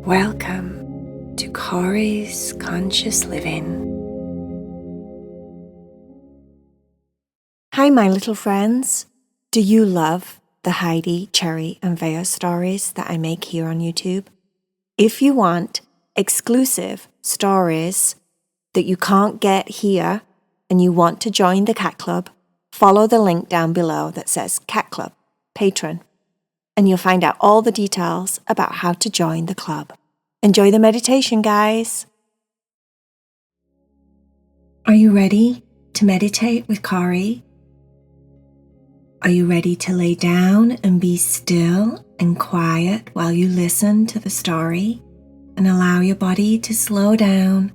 Welcome to Corey's Conscious Living. Hi, my little friends. Do you love the Heidi, Cherry, and Vaya stories that I make here on YouTube? If you want exclusive stories that you can't get here and you want to join the Cat Club, follow the link down below that says Cat Club, Patron, and you'll find out all the details about how to join the club. Enjoy the meditation, guys. Are you ready to meditate with Corey? Are you ready to lay down and be still and quiet while you listen to the story and allow your body to slow down,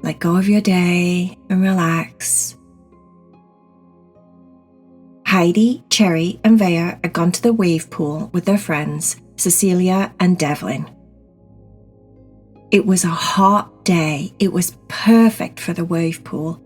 let go of your day and relax? Heidi, Cherry, and Vaya had gone to the wave pool with their friends, Cecilia and Devlin. It was a hot day. It was perfect for the wave pool.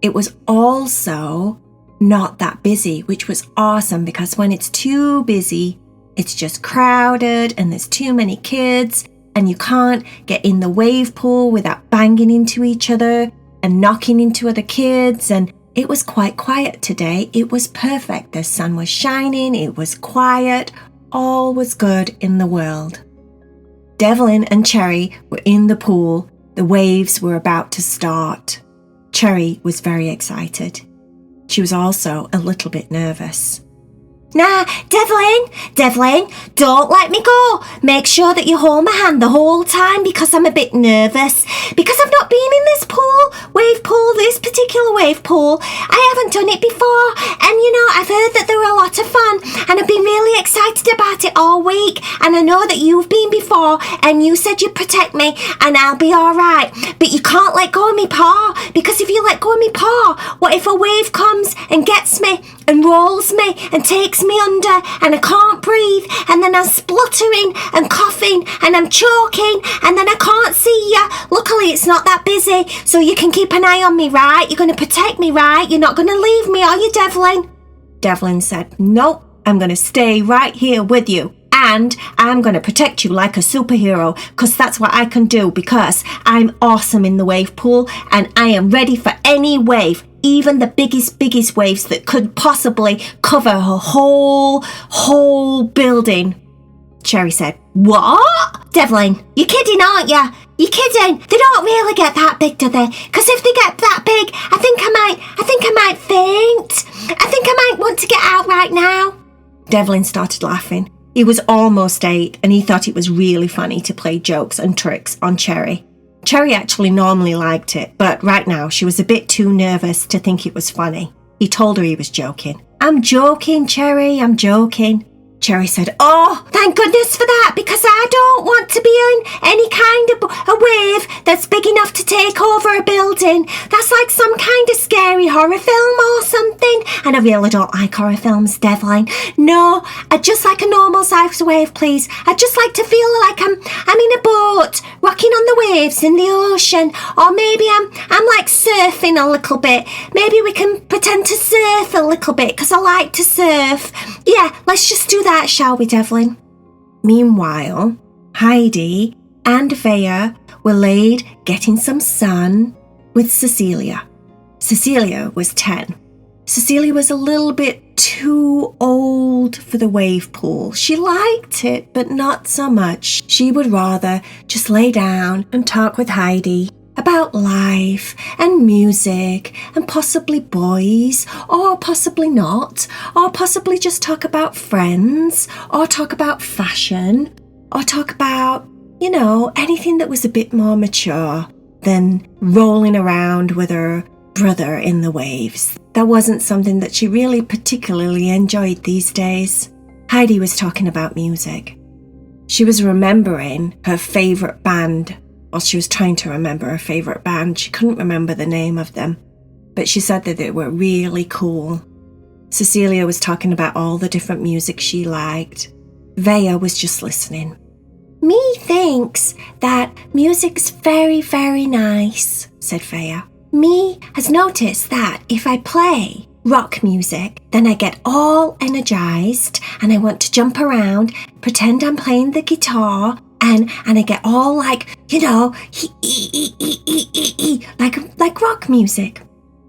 It was also not that busy, which was awesome because when it's too busy, it's just crowded and there's too many kids and you can't get in the wave pool without banging into each other and knocking into other kids. And it was quite quiet today. It was perfect. The sun was shining. It was quiet. All was good in the world. Devlin and Cherry were in the pool. The waves were about to start. Cherry was very excited. She was also a little bit nervous. Nah, Devlin, don't let me go. Make sure that you hold my hand the whole time because I'm a bit nervous. Because I've not been in this wave pool, this particular wave pool. I haven't done it before. And I've heard that they're a lot of fun. And I've been really excited about it all week. And I know that you've been before and you said you'd protect me and I'll be all right. But you can't let go of me paw. Because if you let go of me paw, what if a wave comes and gets me and rolls me and takes me under and I can't breathe and then I'm spluttering and coughing and I'm choking and then I can't see you. Luckily it's not that busy so you can keep an eye on me, right? You're going to protect me, right? You're not going to leave me, are you, Devlin? Devlin said, nope, I'm going to stay right here with you and I'm going to protect you like a superhero because that's what I can do because I'm awesome in the wave pool and I am ready for any wave. Even the biggest waves that could possibly cover a whole building. Cherry said, what? Devlin, you're kidding, aren't you? You're kidding. They don't really get that big, do they? Because if they get that big, I think I might faint. I think I might want to get out right now. Devlin started laughing. He was almost 8 and he thought it was really funny to play jokes and tricks on Cherry. Cherry actually normally liked it, but right now she was a bit too nervous to think it was funny. He told her he was joking. I'm joking, Cherry, I'm joking. Cherry said, oh, thank goodness for that, because I don't want to be in any kind of a wave that's big enough to take over a building. That's like some kind of scary horror film or something. And I really don't like horror films, Devlin. No, I'd just like a normal size wave, please. I'd just like to feel like I'm in a boat, rocking on the waves in the ocean. Or maybe I'm like surfing a little bit. Maybe we can pretend to surf a little bit, because I like to surf. Yeah, let's just do that, shall we, Devlin? Meanwhile, Heidi and Vaya were laid getting some sun with Cecilia. Cecilia was 10. Cecilia was a little bit too old for the wave pool. She liked it, but not so much. She would rather just lay down and talk with Heidi about life and music and possibly boys, or possibly not, or possibly just talk about friends, or talk about fashion, or talk about, anything that was a bit more mature than rolling around with her brother in the waves. That wasn't something that she really particularly enjoyed these days. Heidi was talking about music. She was remembering her favourite band. Well, she was trying to remember her favourite band. She couldn't remember the name of them, but she said that they were really cool. Cecilia was talking about all the different music she liked. Vaya was just listening. Me thinks that music's very, very nice, said Vaya. Me has noticed that if I play rock music, then I get all energized and I want to jump around, pretend I'm playing the guitar, and I get all like, like rock music.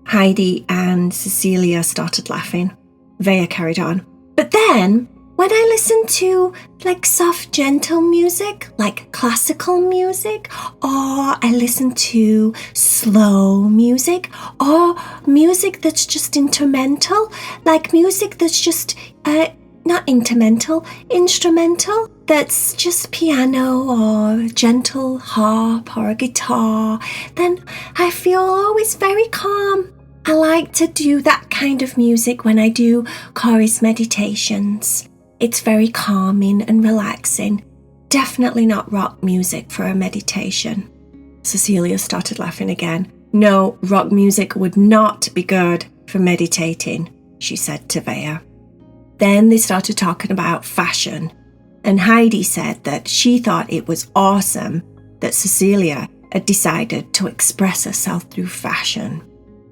Heidi and Cecilia started laughing. Vaya carried on. But then, when I listen to like soft, gentle music, like classical music, or I listen to slow music, or music that's just instrumental, like music that's just, not instrumental, that's just piano or gentle harp or a guitar, then I feel always very calm. I like to do that kind of music when I do Corey's meditations. It's very calming and relaxing. Definitely not rock music for a meditation. Cecilia started laughing again. No, rock music would not be good for meditating, she said to Vaya. Then they started talking about fashion, and Heidi said that she thought it was awesome that Cecilia had decided to express herself through fashion.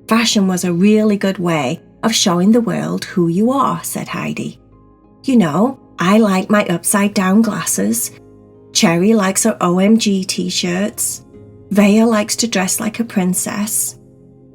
Fashion was a really good way of showing the world who you are, said Heidi. I like my upside down glasses. Cherry likes her OMG t-shirts. Vaya likes to dress like a princess.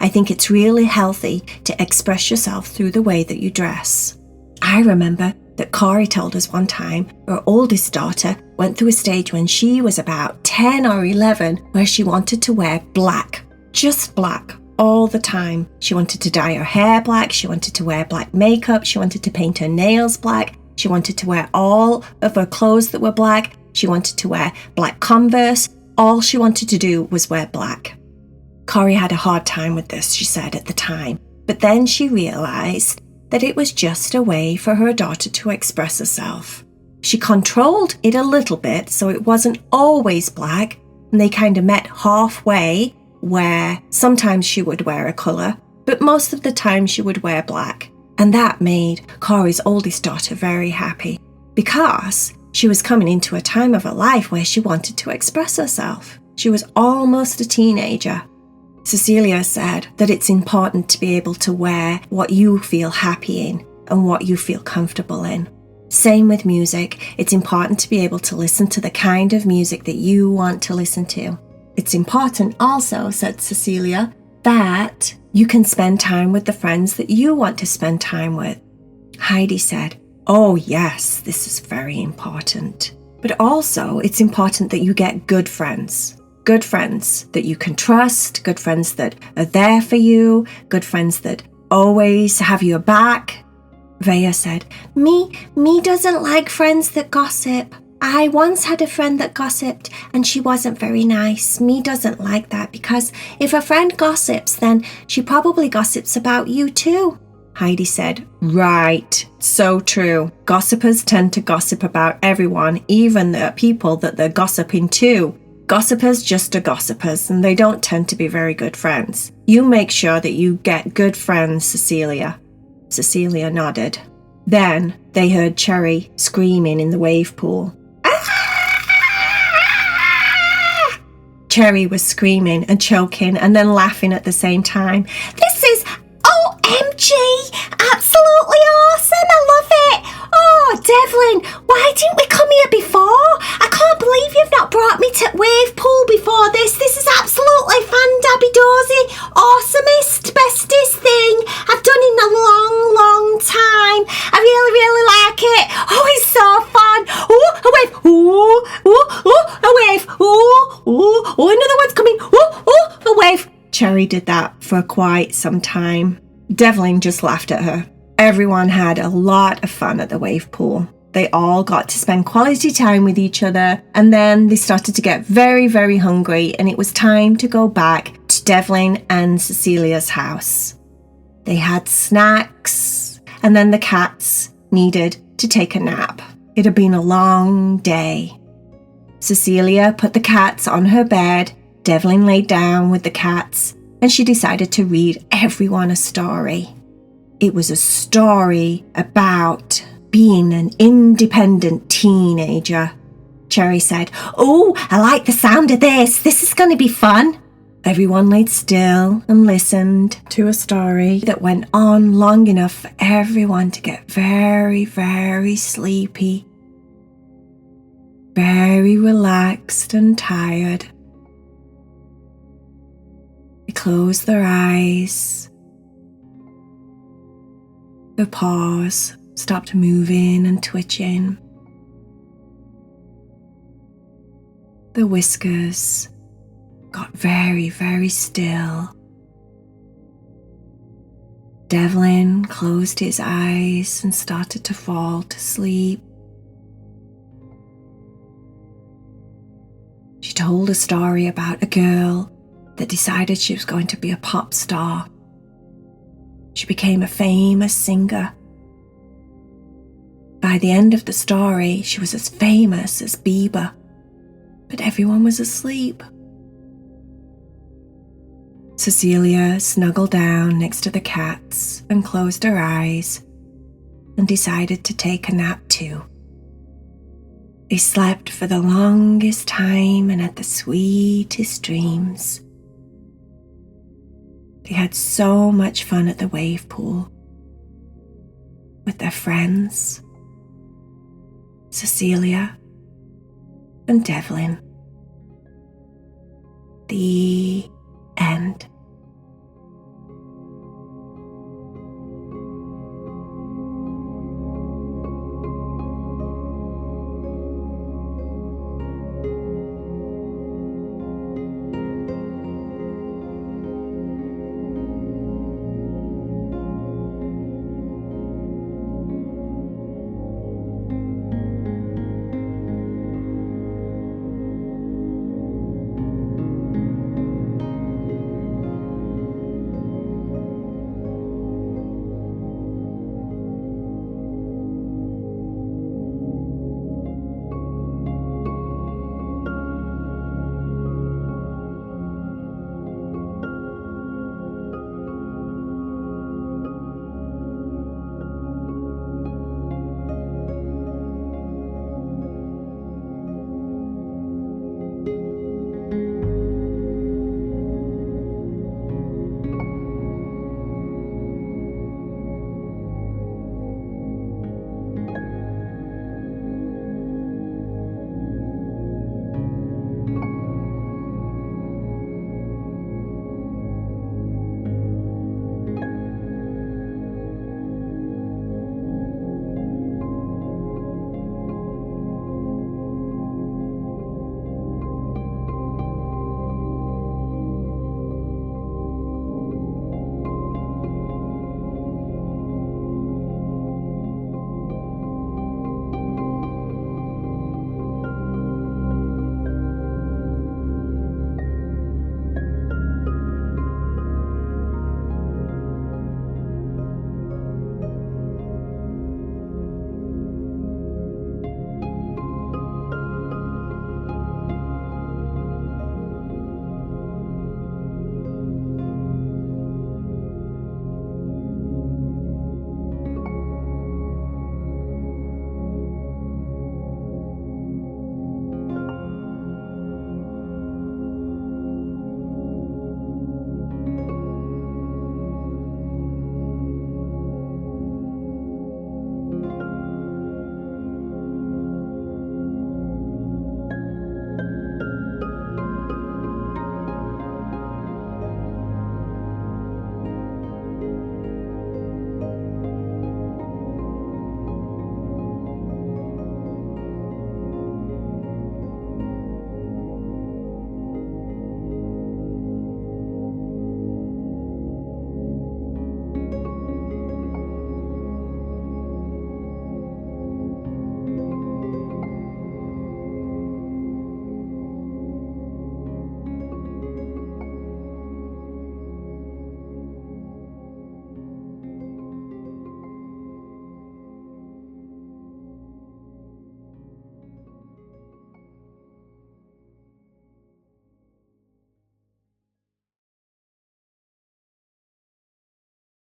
I think it's really healthy to express yourself through the way that you dress. I remember that Corey told us one time her oldest daughter went through a stage when she was about 10 or 11 where she wanted to wear black, just black, all the time. She wanted to dye her hair black, she wanted to wear black makeup, she wanted to paint her nails black, she wanted to wear all of her clothes that were black, she wanted to wear black Converse. All she wanted to do was wear black. Corey had a hard time with this, she said at the time, but then she realised that it was just a way for her daughter to express herself. She controlled it a little bit so it wasn't always black, and they kind of met halfway where sometimes she would wear a colour, but most of the time she would wear black. And that made Corey's oldest daughter very happy because she was coming into a time of her life where she wanted to express herself. She was almost a teenager. Cecilia said that it's important to be able to wear what you feel happy in and what you feel comfortable in. Same with music. It's important to be able to listen to the kind of music that you want to listen to. It's important also, said Cecilia, that you can spend time with the friends that you want to spend time with. Heidi said, oh yes, this is very important. But also, it's important that you get good friends. Good friends that you can trust, good friends that are there for you, good friends that always have your back. Vaya said, Me doesn't like friends that gossip. I once had a friend that gossiped and she wasn't very nice. Me doesn't like that because if a friend gossips, then she probably gossips about you too. Heidi said, right, so true. Gossipers tend to gossip about everyone, even the people that they're gossiping to. Gossipers just are gossipers and they don't tend to be very good friends. You make sure that you get good friends, Cecilia. Cecilia nodded. Then they heard Cherry screaming in the wave pool. Cherry was screaming and choking and then laughing at the same time. This is OMG! Absolutely awesome! I love it! Oh, Devlin, why didn't we come here before? I can't believe you've not brought me to wave pool before this. This is absolutely fan-dabby-dozy, awesomest, bestest thing I've done in a long, long time. I really, really like it. Oh, it's so fun. Oh, a wave. A wave. Oh, another one's coming. A wave. Cherry did that for quite some time. Devlin just laughed at her. Everyone had a lot of fun at the wave pool. They all got to spend quality time with each other, and then they started to get very, very hungry, and it was time to go back to Devlin and Cecilia's house. They had snacks, and then the cats needed to take a nap. It had been a long day. Cecilia put the cats on her bed, Devlin laid down with the cats, and she decided to read everyone a story. It was a story about being an independent teenager. Cherry said, oh, I like the sound of this. This is going to be fun. Everyone laid still and listened to a story that went on long enough for everyone to get very, very sleepy. very relaxed and tired. They closed their eyes. Their paws stopped moving and twitching. The whiskers got very, very still. Devlin closed his eyes and started to fall to sleep. She told a story about a girl that decided she was going to be a pop star. She became a famous singer. By the end of the story, she was as famous as Bieber, but everyone was asleep. Cecilia snuggled down next to the cats and closed her eyes and decided to take a nap too. They slept for the longest time and had the sweetest dreams. They had so much fun at the wave pool with their friends, Cecilia and Devlin. The end.